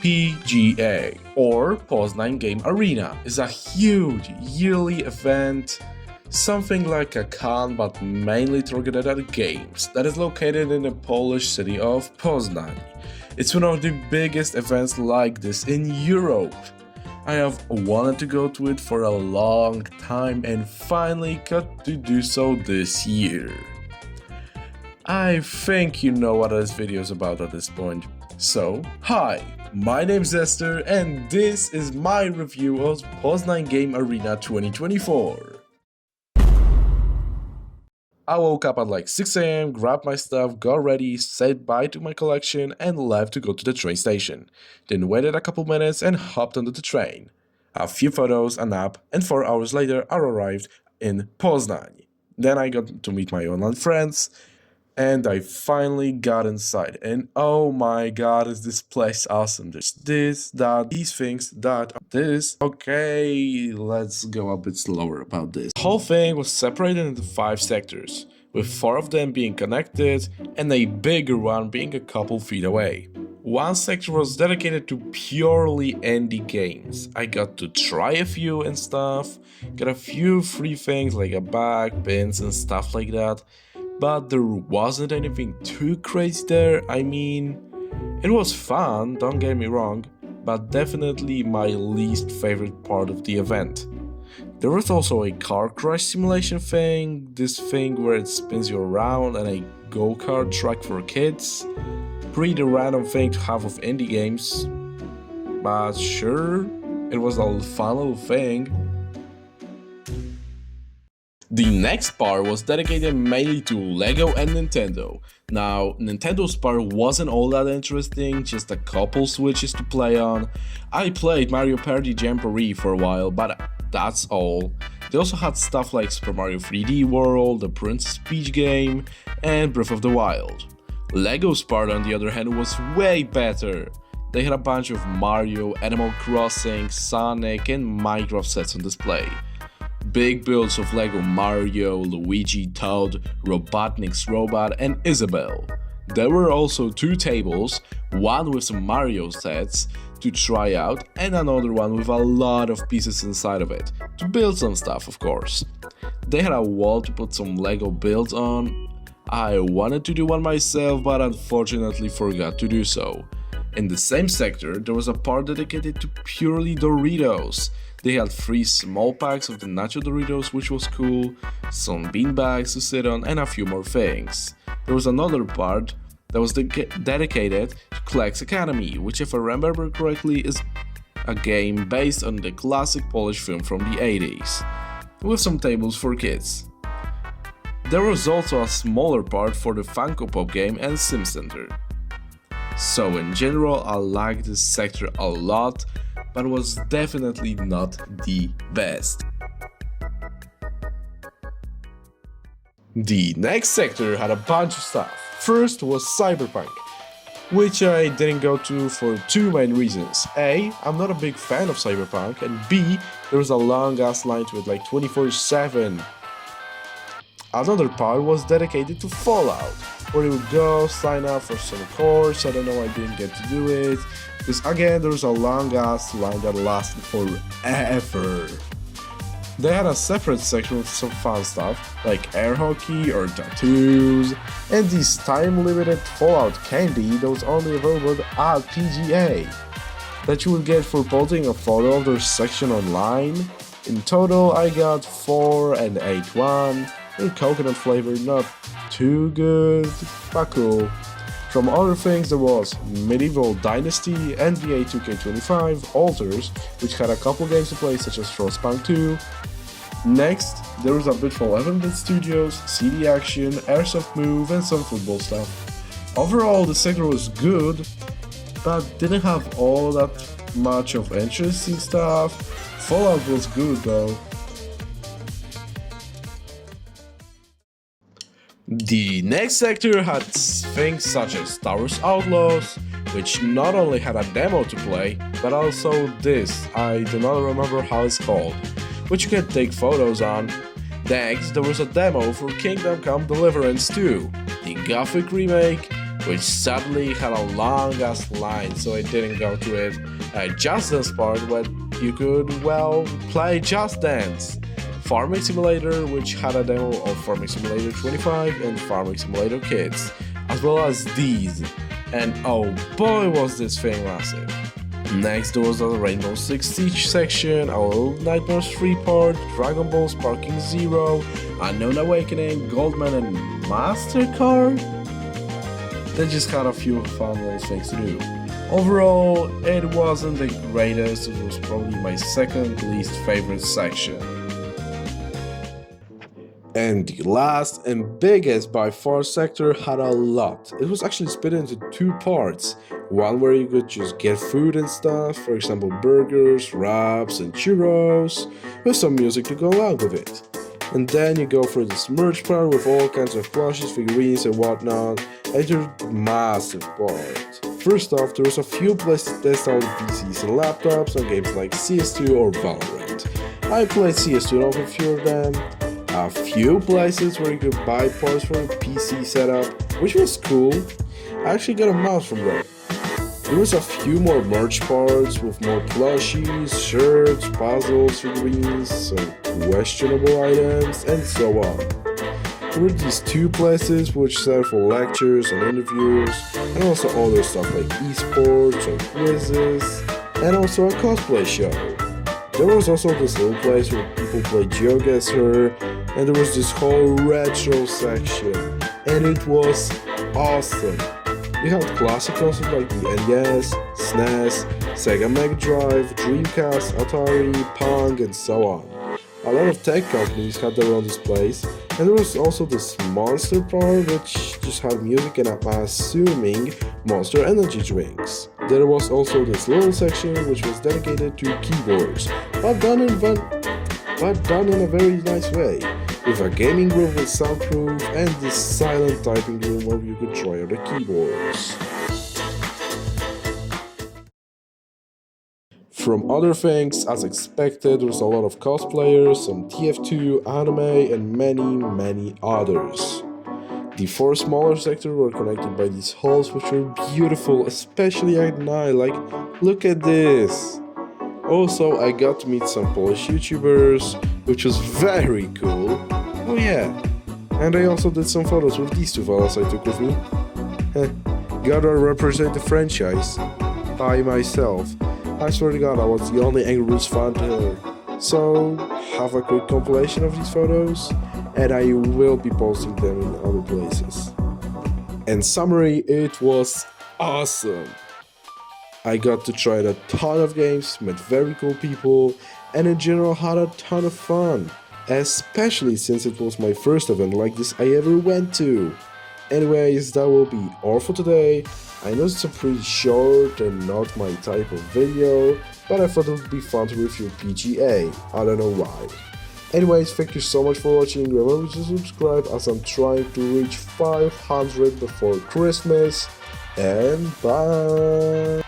PGA, or Poznań Game Arena, is a huge yearly event, something like a con but mainly targeted at games, that is located in the Polish city of Poznań. It's one of the biggest events like this in Europe. I have wanted to go to it for a long time and finally got to do so this year. I think you know what this video is about at this point. So, hi, my name's Esther and this is my review of Poznań Game Arena 2024. I woke up at like 6 AM, grabbed my stuff, got ready, said bye to my collection and left to go to the train station. Then waited a couple minutes and hopped onto the train. A few photos, a nap, and 4 hours later I arrived in Poznań. Then I got to meet my online friends and I finally got inside. And oh my god, is this place awesome. There's this, that, these things, that, this. Okay, let's go a bit slower about this. The whole thing was separated into 5 sectors, with 4 of them being connected and a bigger one being a couple feet away. One sector was dedicated to purely indie games. I got to try a few and stuff, got a few free things like a bag, pins and stuff like that. But there wasn't anything too crazy there. I mean, it was fun, don't get me wrong, but definitely my least favorite part of the event. There was also a car crash simulation thing, this thing where it spins you around, and a go-kart track for kids. Pretty random thing to have with indie games, but sure, it was a fun little thing. The next part was dedicated mainly to LEGO and Nintendo. Now, Nintendo's part wasn't all that interesting, just a couple switches to play on. I played Mario Party Jamboree for a while, but that's all. They also had stuff like Super Mario 3D World, the Princess Peach game, and Breath of the Wild. LEGO's part, on the other hand, was way better. They had a bunch of Mario, Animal Crossing, Sonic, and Minecraft sets on display. Big builds of LEGO Mario, Luigi, Toad, Robotnik's Robot, and Isabelle. There were also 2 tables, one with some Mario sets to try out and another one with a lot of pieces inside of it, to build some stuff of course. They had a wall to put some LEGO builds on. I wanted to do one myself but unfortunately forgot to do so. In the same sector there was a part dedicated to purely Doritos. They had 3 small packs of the Nacho Doritos, which was cool, some bean bags to sit on, and a few more things. There was another part that was dedicated to Cleg's Academy, which if I remember correctly is a game based on the classic Polish film from the 80s, with some tables for kids. There was also a smaller part for the Funko Pop game and Sim Center. So in general I liked this sector a lot, but was definitely not the best. The next sector had a bunch of stuff. First was Cyberpunk, which I didn't go to for 2 main reasons. A, I'm not a big fan of Cyberpunk, and B, there was a long ass line to it, like 24/7. Another part was dedicated to Fallout, where you would go sign up for some course. I don't know why I didn't get to do it, because again there was a long ass line that lasted forever. They had a separate section with some fun stuff like air hockey or tattoos, and this time limited Fallout candy that was only available at PGA, that you would get for posting a photo of their section online. In total I got 4 and 8 one. The coconut flavor not too good, but cool. From other things there was Medieval Dynasty, NBA 2K25, Alters, which had a couple games to play such as Frostpunk 2. Next, there was a bit from 11-bit Studios, CD Action, Airsoft Move, and some football stuff. Overall the sector was good, but didn't have all that much of interesting stuff. Fallout was good though. The next sector had things such as Star Wars Outlaws, which not only had a demo to play, but also this, I do not remember how it's called, which you can take photos on. Next, there was a demo for Kingdom Come Deliverance 2, the Gothic remake, which sadly had a long ass line, so I didn't go to it. Just Dance part where you could, well, play Just Dance. Farming Simulator, which had a demo of Farming Simulator 25 and Farming Simulator Kids, as well as these. And oh boy was this thing massive. Next there was the Rainbow Six Siege section, a Little Nightmares 3 part, Dragon Ball Sparking Zero, Unknown Awakening, Goldman and MasterCard. They just had a few fun little things to do. Overall, it wasn't the greatest, it was probably my second least favorite section. And the last and biggest by far sector had a lot. It was actually split into two parts. One where you could just get food and stuff, for example burgers, wraps and churros, with some music to go along with it. And then you go for this merch part with all kinds of plushies, figurines and whatnot, and your massive part. First off, there was a few places to test out PCs and laptops on games like CS2 or Valorant. I played CS2 on a few of them. A few places where you could buy parts for a PC setup, which was cool. I actually got a mouse from there. There was a few more merch parts with more plushies, shirts, puzzles, figurines, some questionable items, and so on. There were these two places which serve for lectures and interviews, and also other stuff like esports or quizzes, and also a cosplay show. There was also this little place where people play GeoGuessr, and there was this whole retro section, and it was awesome. You had classic consoles like the NES, SNES, Sega Mega Drive, Dreamcast, Atari, Pong, and so on. A lot of tech companies had their own displays, and there was also this Monster part which just had music and I'm assuming Monster Energy drinks. There was also this little section which was dedicated to keyboards, but done in a very nice way, with a gaming room with soundproof and this silent typing room where you could try out the keyboards. From other things, as expected, there was a lot of cosplayers, some TF2, anime, and many others. The four smaller sectors were connected by these halls which were beautiful, especially at night, like, look at this! Also, I got to meet some Polish YouTubers, which was very cool. Oh yeah, and I also did some photos with these two fellas I took with me. Gotta represent the franchise. I myself. I swear to God, I was the only Angry Birds fan here. So, have a quick compilation of these photos, and I will be posting them in other places. In summary, it was awesome. I got to try a ton of games, met very cool people, and in general had a ton of fun. Especially since it was my first event like this I ever went to. Anyways, that will be all for today. I know it's a pretty short and not my type of video, but I thought it would be fun to review PGA, I don't know why. Anyways, thank you so much for watching, remember to subscribe as I'm trying to reach 500 before Christmas, and bye!